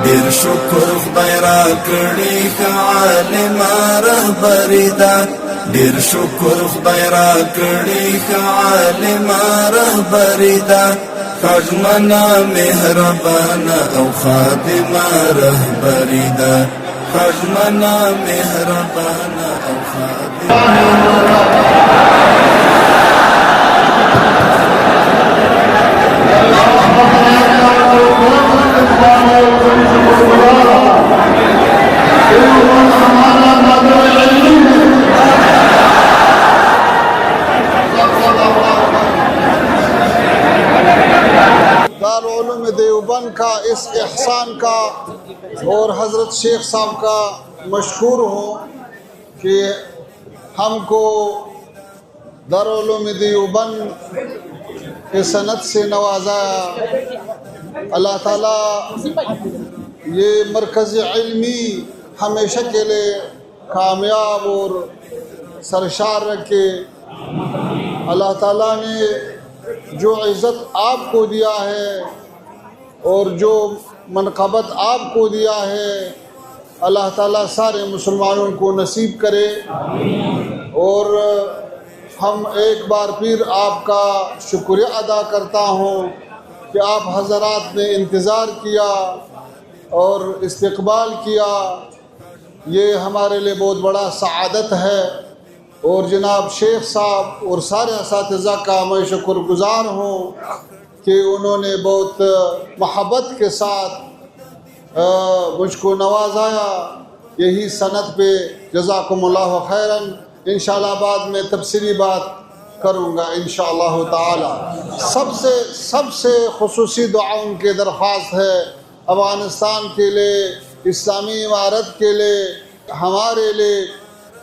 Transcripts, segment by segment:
ډیر شکر خدای را کړی ښه عالمه رهبري ده ډیر شکر خدای را کړی ښه عالمه رهبري ده خدمنا مهربانه او خادمه رهبري ده خدمنا مهربانه او خادمه دارالعلوم دیوبند کا اس احسان کا اور حضرت شیخ صاحب کا مشکور ہوں کہ ہم کو دارالعلوم دیوبند کے سند سے نوازا اللہ تعالیٰ یہ مرکز علمی ہمیشہ کے لیے کامیاب اور سرشار رکھے اللہ تعالیٰ نے جو عزت آپ کو دیا ہے اور جو منقبت آپ کو دیا ہے اللہ تعالیٰ سارے مسلمانوں کو نصیب کرے اور ہم ایک بار پھر آپ کا شکریہ ادا کرتا ہوں کہ آپ حضرات نے انتظار کیا اور استقبال کیا یہ ہمارے لیے بہت بڑا سعادت ہے اور جناب شیخ صاحب اور سارے اساتذہ کا میں شکر گزار ہوں کہ انہوں نے بہت محبت کے ساتھ مجھ کو نوازایا یہی سند پہ جزاکم اللہ خیراً انشاءاللہ بعد میں تفصیلی بات کروں گا انشاءاللہ تعالی سب سے خصوصی دعاؤں کے درخواست ہے افغانستان کے لیے اسلامی عمارت کے لیے ہمارے لیے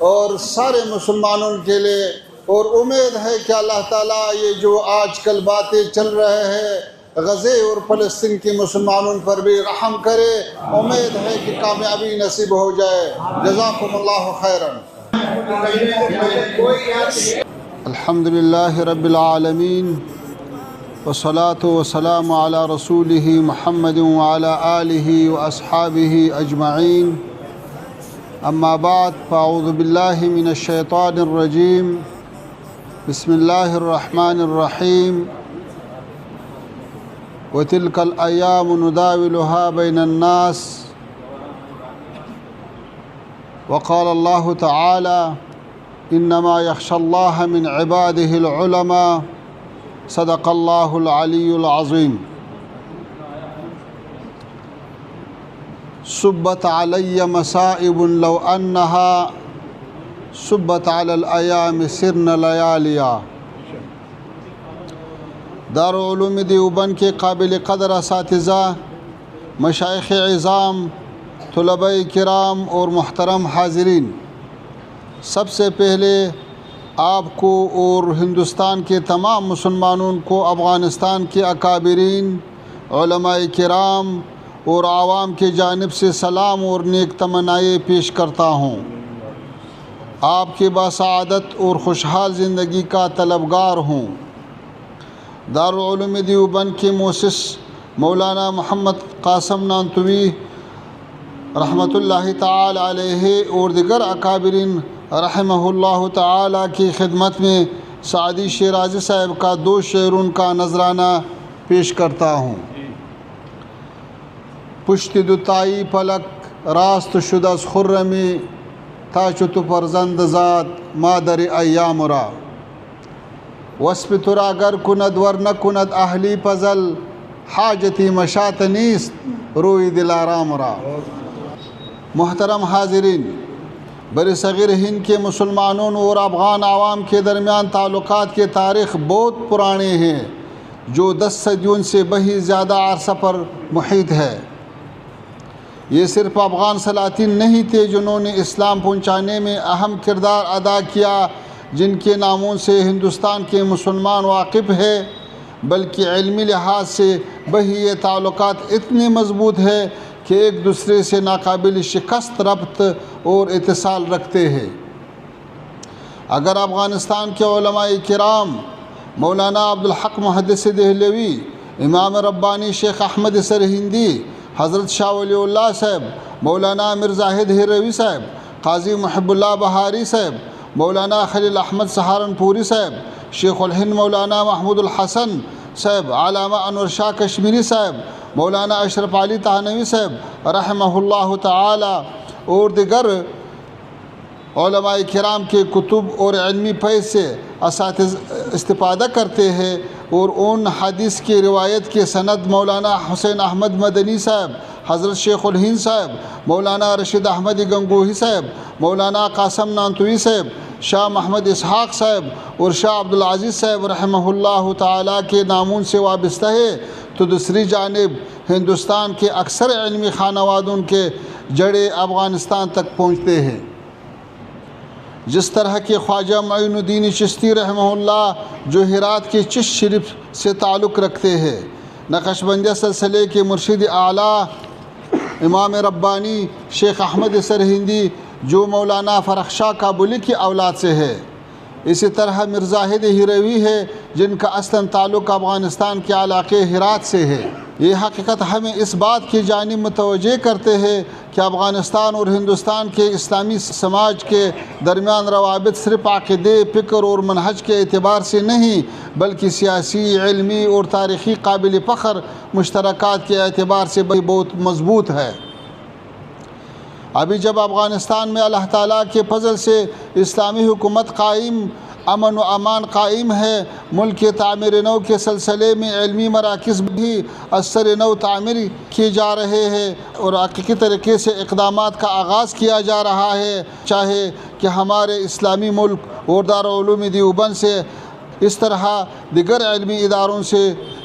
اور سارے مسلمانوں کے لیے اور امید ہے کہ اللہ تعالیٰ یہ جو آج کل باتیں چل رہے ہیں غزے اور فلسطین کے مسلمانوں پر بھی رحم کرے امید ہے کہ کامیابی نصیب ہو جائے جزاکم اللہ خیراً الحمدللہ رب العالمین والصلاة والسلام علی رسولہ محمد وعلی آلہ واصحابہ اجمعین اما بعد فاعوذ باللہ من الشیطان الرجیم بسم اللہ الرحمن الرحیم وتلک الایام نداولها بین الناس وقال اللہ تعالی انما یخشى اللہ من عباده العلماء صدق اللہ العلی العظیم صبت علی مصائب لو انہا صبت علی الایام سرن لیالیا دارالعلوم دیوبند کے قابل قدر اساتذہ مشائخ عظام طلباء کرام اور محترم حاضرین سب سے پہلے آپ کو اور ہندوستان کے تمام مسلمانوں کو افغانستان کے اکابرین علماء کرام اور عوام کی جانب سے سلام اور نیک تمنائیں پیش کرتا ہوں آپ کی باسعادت اور خوشحال زندگی کا طلبگار ہوں دارالعلوم دیوبند کے مؤسس مولانا محمد قاسم نانتوی رحمۃ اللہ تعالی علیہ اور دیگر اکابرین رحمہ اللہ تعالی کی خدمت میں سعدی شیرازی صاحب کا 2 شعروں کا نذرانہ پیش کرتا ہوں پشت دوتائی پلک راست شد از خرمی تا چو تو فرزند زاد مادر ایام را وصف ترا گر کند ور نکند اهلی پزل حاجتی مشات نیست روی دلارام را محترم حاضرین برصغیر ہند کے مسلمانوں اور افغان عوام کے درمیان تعلقات کے تاریخ بہت پرانے ہیں جو 10 صدیوں سے بہت زیادہ عرصہ پر محیط ہے یہ صرف افغان سلاطین نہیں تھے جنہوں نے اسلام پہنچانے میں اہم کردار ادا کیا جن کے ناموں سے ہندوستان کے مسلمان واقف ہے بلکہ علمی لحاظ سے یہ تعلقات اتنے مضبوط ہے کہ ایک دوسرے سے ناقابل شکست ربط اور اتصال رکھتے ہیں اگر افغانستان کے علماء کرام مولانا عبدالحق محدث دہلوی امام ربانی شیخ احمد سرہندی حضرت شاہ ولی اللہ صاحب، مولانا امیر زاہد ہیروی صاحب، قاضی محب اللہ بہاری صاحب، مولانا خلیل احمد سہارنپوری صاحب، شیخ الہند مولانا محمود الحسن صاحب، علامہ انور شاہ کشمیری صاحب، مولانا اشرف علی تھانوی صاحب رحمہ اللہ تعالی، اور دیگر علماء کرام کے کتب اور علمی فیض سے اساتذہ استفادہ کرتے ہیں، اور ان حدیث کی روایت کے سند مولانا حسین احمد مدنی صاحب، حضرت شیخ الہند صاحب، مولانا رشید احمد گنگوہی صاحب، مولانا قاسم نانتوی صاحب، شاہ محمد اسحاق صاحب اور شاہ عبدالعزیز صاحب رحمہ اللہ تعالیٰ کے نامون سے وابستہ ہے، تو دوسری جانب ہندوستان کے اکثر علمی خانوادوں کے جڑے افغانستان تک پہنچتے ہیں۔ جس طرح کہ خواجہ معین الدین چشتی رحمہ اللہ جو ہرات کے چشت شریف سے تعلق رکھتے ہیں، نقش بندیہ سلسلے کے مرشد اعلیٰ امام ربانی شیخ احمد سرہندی جو مولانا فرخ شاہ کابلی کی اولاد سے ہے، اسی طرح مرزاہد ہیروی ہے جن کا اصلاً تعلق افغانستان کے علاقے ہرات سے ہے۔ یہ حقیقت ہمیں اس بات کی جانب متوجہ کرتے ہیں کہ افغانستان اور ہندوستان کے اسلامی سماج کے درمیان روابط صرف عقیدے، فکر اور منہج کے اعتبار سے نہیں بلکہ سیاسی، علمی اور تاریخی قابل فخر مشترکات کے اعتبار سے بہت مضبوط ہے۔ ابھی جب افغانستان میں اللہ تعالیٰ کے فضل سے اسلامی حکومت قائم، امن و امان قائم ہے، ملک کے تعمیر نو کے سلسلے میں علمی مراکز بھی اثر نو تعمیر کیے جا رہے ہیں اور حقیقی طریقے سے اقدامات کا آغاز کیا جا رہا ہے، چاہے کہ ہمارے اسلامی ملک اور دارالعلوم دیوبند سے اس طرح دیگر علمی اداروں سے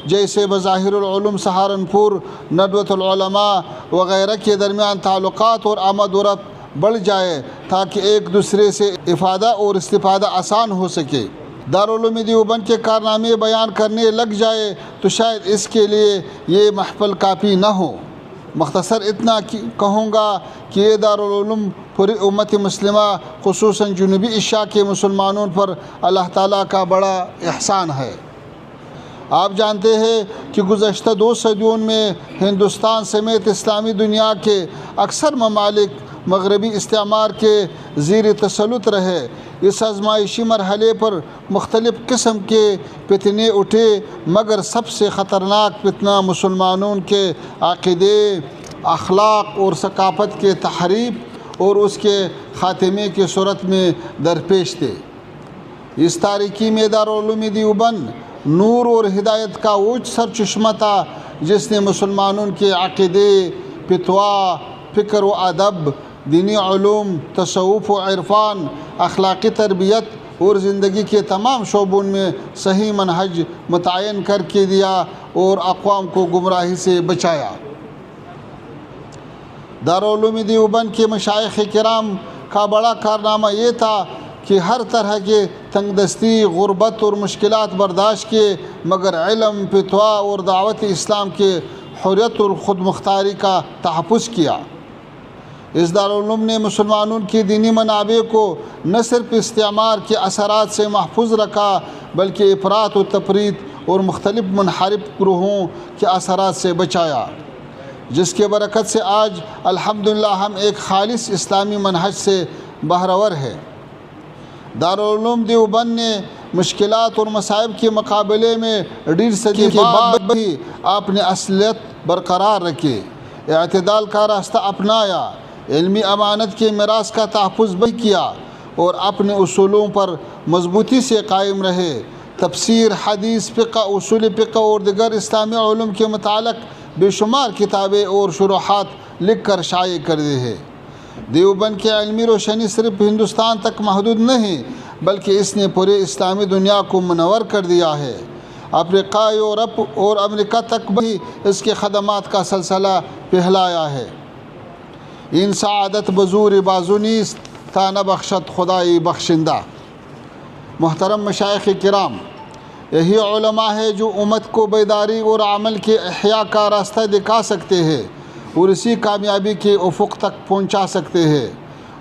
جیسے بظاہر العلوم سہارنپور، ندوۃ العلماء وغیرہ کے درمیان تعلقات اور آمد و رفت بڑھ جائے تاکہ ایک دوسرے سے افادہ اور استفادہ آسان ہو سکے۔ دارالعلوم دیوبند کے کارنامے بیان کرنے لگ جائے تو شاید اس کے لیے یہ محفل کافی نہ ہو۔ مختصر اتنا کہوں گا کہ یہ دارالعلوم پوری امت مسلمہ خصوصاً جنوبی ایشیا کے مسلمانوں پر اللہ تعالیٰ کا بڑا احسان ہے۔ آپ جانتے ہیں کہ گزشتہ 2 صدیوں میں ہندوستان سمیت اسلامی دنیا کے اکثر ممالک مغربی استعمار کے زیر تسلط رہے۔ اس آزمائشی مرحلے پر مختلف قسم کے فتنے اٹھے، مگر سب سے خطرناک فتنہ مسلمانوں کے عقیدے، اخلاق اور ثقافت کے تحریف اور اس کے خاتمے کی صورت میں درپیش تھے۔ اس تاریکی میں دارالعلوم دیوبند نور اور ہدایت کا اوج سر چشمہ تھا جس نے مسلمانوں کے عقیدے، فتوا، فکر و ادب، دینی علوم، تصوف و عرفان، اخلاقی تربیت اور زندگی کے تمام شعبوں میں صحیح منہج متعین کر کے دیا اور اقوام کو گمراہی سے بچایا۔ دارالعلوم دیوبند کے مشائخ کرام کا بڑا کارنامہ یہ تھا کہ ہر طرح کے تنگ دستی، غربت اور مشکلات برداشت کیے، مگر علم، فتوا اور دعوت اسلام کے حریت اور خود مختاری کا تحفظ کیا۔ اس دارالعلوم نے مسلمانوں کی دینی منابع کو نہ صرف استعمار کے اثرات سے محفوظ رکھا بلکہ افراط و تفریط اور مختلف منحرف گروہوں کے اثرات سے بچایا، جس کے برکت سے آج الحمدللہ ہم ایک خالص اسلامی منہج سے بہرور ہیں۔ دارالعلوم دیوبند نے مشکلات اور مصائب کے مقابلے میں 1.5 صدی کے بعد بھی اپنی اصلیت برقرار رکھی، اعتدال کا راستہ اپنایا، علمی امانت کے میراث کا تحفظ بھی کیا اور اپنے اصولوں پر مضبوطی سے قائم رہے۔ تفسیر، حدیث، فقہ، اصول فقہ اور دیگر اسلامی علوم کے متعلق بے شمار کتابیں اور شروحات لکھ کر شائع کر دی ہے۔ دیوبند کی علمی روشنی صرف ہندوستان تک محدود نہیں بلکہ اس نے پورے اسلامی دنیا کو منور کر دیا ہے۔ افریقہ، یورپ اور امریکہ تک بھی اس کے خدمات کا سلسلہ پھیلایا ہے۔ ان سعادت بزور بازو نیست تا نبخشد خدائی بخشندہ۔ محترم مشائخ کرام، یہی علماء ہے جو امت کو بیداری اور عمل کے احیاء کا راستہ دکھا سکتے ہیں اور اسی کامیابی کے افق تک پہنچا سکتے ہیں۔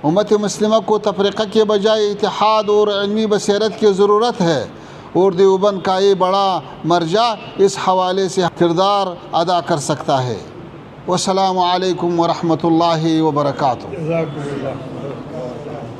امت مسلمہ کو تفریقہ کے بجائے اتحاد اور علمی بصیرت کی ضرورت ہے اور دیوبند کا یہ بڑا مرجع اس حوالے سے کردار ادا کر سکتا ہے۔ والسلام علیکم ورحمۃ اللہ وبرکاتہ. جزاکم اللہ.